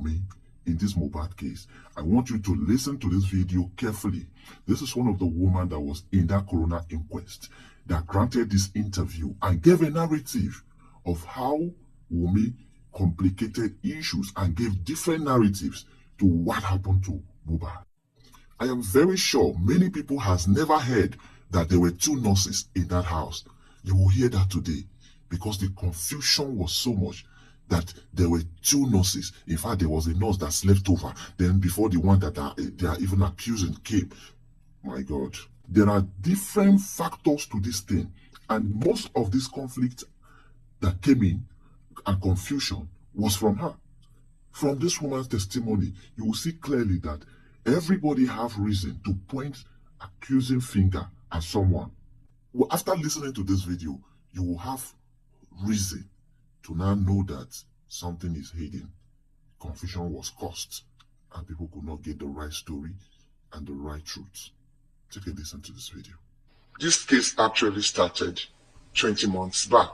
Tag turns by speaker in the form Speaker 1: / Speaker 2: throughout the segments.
Speaker 1: Wunmi in this Mohbad case. I want you to listen to this video carefully. This is one of the women that was in that coroner inquest that granted this interview and gave a narrative of how Wunmi complicated issues and gave different narratives to what happened to Mohbad. I am very sure many people has never heard that there were two nurses in that house. You will hear that today because the confusion was so much that there were two nurses. In fact, there was a nurse that slept over. Then before the one that they are even accusing came. My God. There are different factors to this thing. And most of this conflict that came in and confusion was from her. From this woman's testimony, you will see clearly that everybody have reason to point accusing finger at someone. Well, after listening to this video, you will have reason to now know that something is hidden. Confusion was caused and people could not get the right story and the right truth. Take a listen to this video.
Speaker 2: This case actually started 20 months back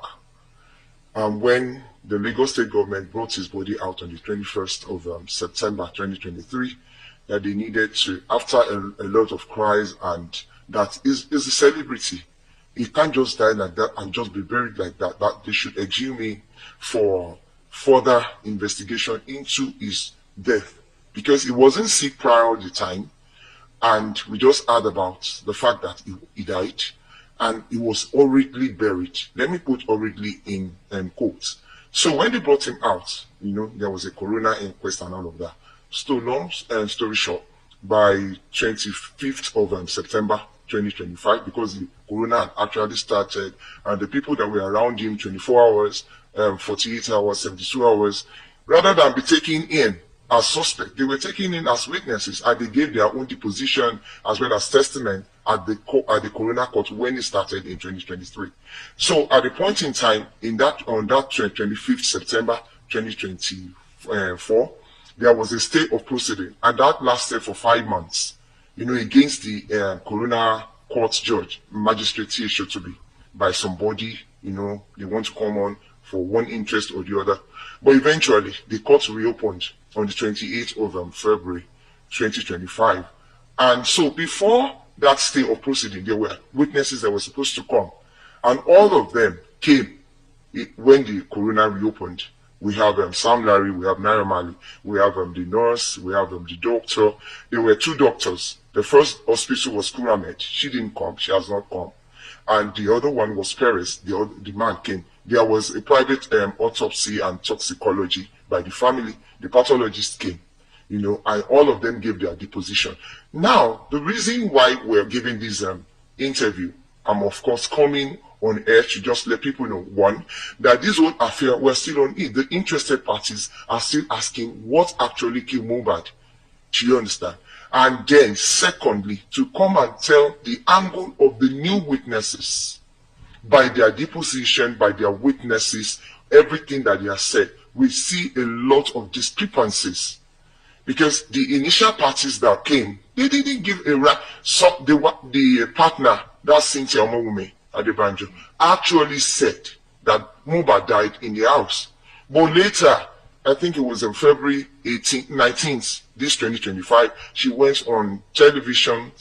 Speaker 2: when the Lagos State government brought his body out on the 21st of September 2023, that they needed to, after a lot of cries, and that is a celebrity. He can't just die like that and just be buried like that. That they should exhume him for further investigation into his death, because he wasn't sick prior to the time, and we just heard about the fact that he died and he was horribly buried. Let me put horribly in quotes. So when they brought him out, there was a coroner inquest and all of that. So long story short, by 25th of September 2025, because the corona had actually started, and the people that were around him 24 hours, 48 hours, 72 hours, rather than be taken in as suspects, they were taken in as witnesses, and they gave their own deposition as well as testament at the coroner court when it started in 2023. So at the point in time, on that 25th September 2024, there was a stay of proceeding, and that lasted for 5 months, against the coroner court judge, magistrate Shotobi, by somebody, they want to come on for one interest or the other. But eventually, the court reopened on the 28th of February 2025. And so before that stay of proceeding, there were witnesses that were supposed to come. And all of them came when the coroner reopened. We have Sam Larry, we have Naira Marley, we have the nurse, we have the doctor. There were two doctors. The first hospital was Kuramed. She didn't come. She has not come. And the other one was Perez. The man came. There was a private autopsy and toxicology by the family. The pathologist came, and all of them gave their deposition. Now, the reason why we're giving this interview, I'm of course coming on air to just let people know, one, that this whole affair, we're still on it. The interested parties are still asking what actually killed Mohbad. Do you understand? And then, secondly, to come and tell the angle of the new witnesses by their deposition, by their witnesses, everything that they have said, we see a lot of discrepancies. Because the initial parties that came, they didn't give a right. So the partner, that's Cynthia Wunmi Adebanjo, actually said that Mohbad died in the house. But later, I think it was on February 19th, this 2025, she went on television,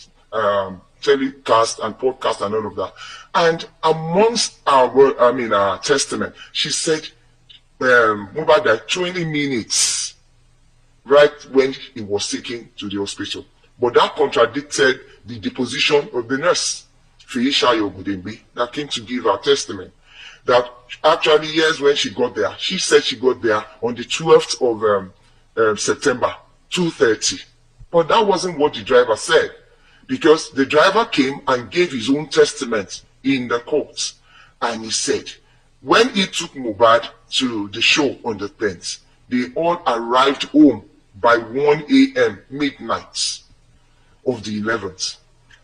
Speaker 2: telecast and podcast and all of that. And amongst our testament, she said Mohbad died 20 minutes right when he was taken to the hospital. But that contradicted the deposition of the nurse, Fiishayo Budembi, that came to give her testament. That actually, yes, when she got there, she said she got there on the 12th of September, 2:30. But that wasn't what the driver said, because the driver came and gave his own testament in the court. And he said, when he took Mohbad to the show on the 10th, they all arrived home by 1 a.m. midnight of the 11th.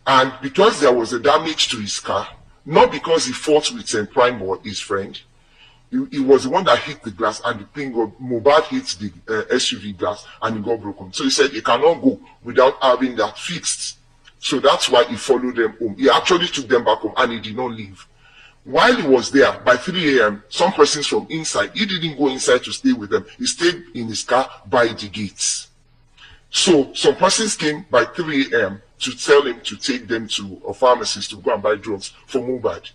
Speaker 2: And because there was a damage to his car, not because he fought with Prime Boy, his friend, he was the one that hit the glass, and the thing got, Mohbad hit the SUV glass and it got broken. So he said he cannot go without having that fixed. So that's why he followed them home. He actually took them back home and he did not leave. While he was there, by 3 a.m., some persons from inside, he didn't go inside to stay with them. He stayed in his car by the gates. So some persons came by 3 a.m. to tell him to take them to a pharmacist to go and buy drugs for Mohbad.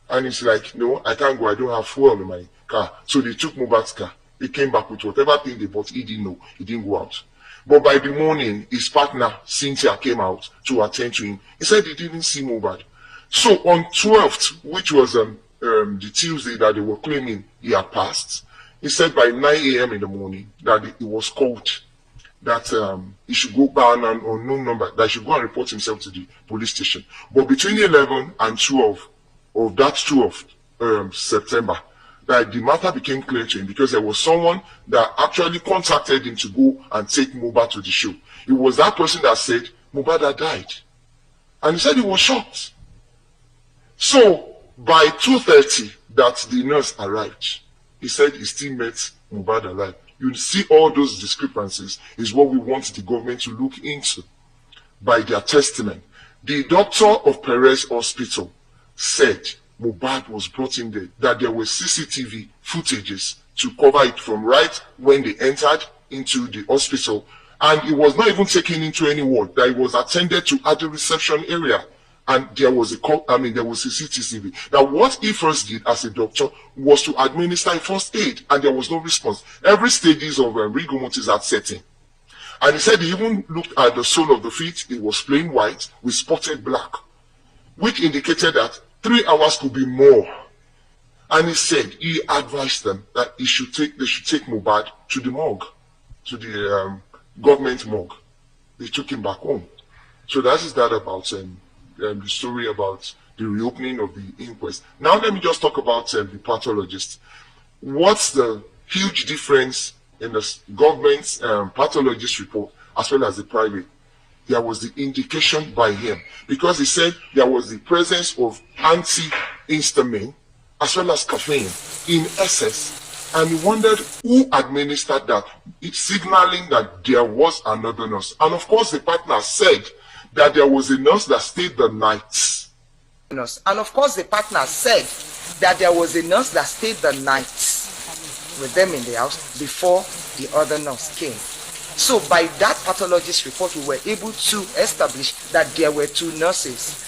Speaker 2: And he's like, no, I can't go. I don't have fuel in my car. So they took Mohbad's car. He came back with whatever thing they bought. He didn't know. He didn't go out. But by the morning, his partner, Cynthia, came out to attend to him. He said he didn't see Mohbad. So on 12th, which was the Tuesday that they were claiming he had passed, he said by 9 a.m. in the morning that he was called, that he should go by an unknown number, that he should go and report himself to the police station. But between 11 and 12 of that 12th September, that the matter became clear to him because there was someone that actually contacted him to go and take Mohbad to the show. It was that person that said Mohbad had died. And he said he was shocked. So by 2:30 that the nurse arrived, he said he still met Mohbad alive. You see all those discrepancies is what we want the government to look into by their testament. The doctor of Perez Hospital said Mohbad was brought in there, that there were CCTV footages to cover it from right when they entered into the hospital, and it was not even taken into any ward, that it was attended to at the reception area, and there was a CCTV. Now what he first did as a doctor was to administer a first aid, and there was no response. Every stages of rigor mortis had set in. And he said he even looked at the sole of the feet. It was plain white with spotted black, which indicated that 3 hours could be more. And he said he advised them that they should take Mohbad to the morgue, to the government morgue. They took him back home. So that is that about the story about the reopening of the inquest. Now let me just talk about the pathologist. What's the huge difference in the government's pathologist report as well as the private? There was the indication by him, because he said there was the presence of antihistamine as well as caffeine in excess, and he wondered who administered that, it's signaling that there was another nurse. And of course the partner said that there was a nurse that stayed the night.
Speaker 3: And of course the partner said that there was a nurse that stayed the night with them in the house before the other nurse came. So by that pathologist report, we were able to establish that there were 2 nurses.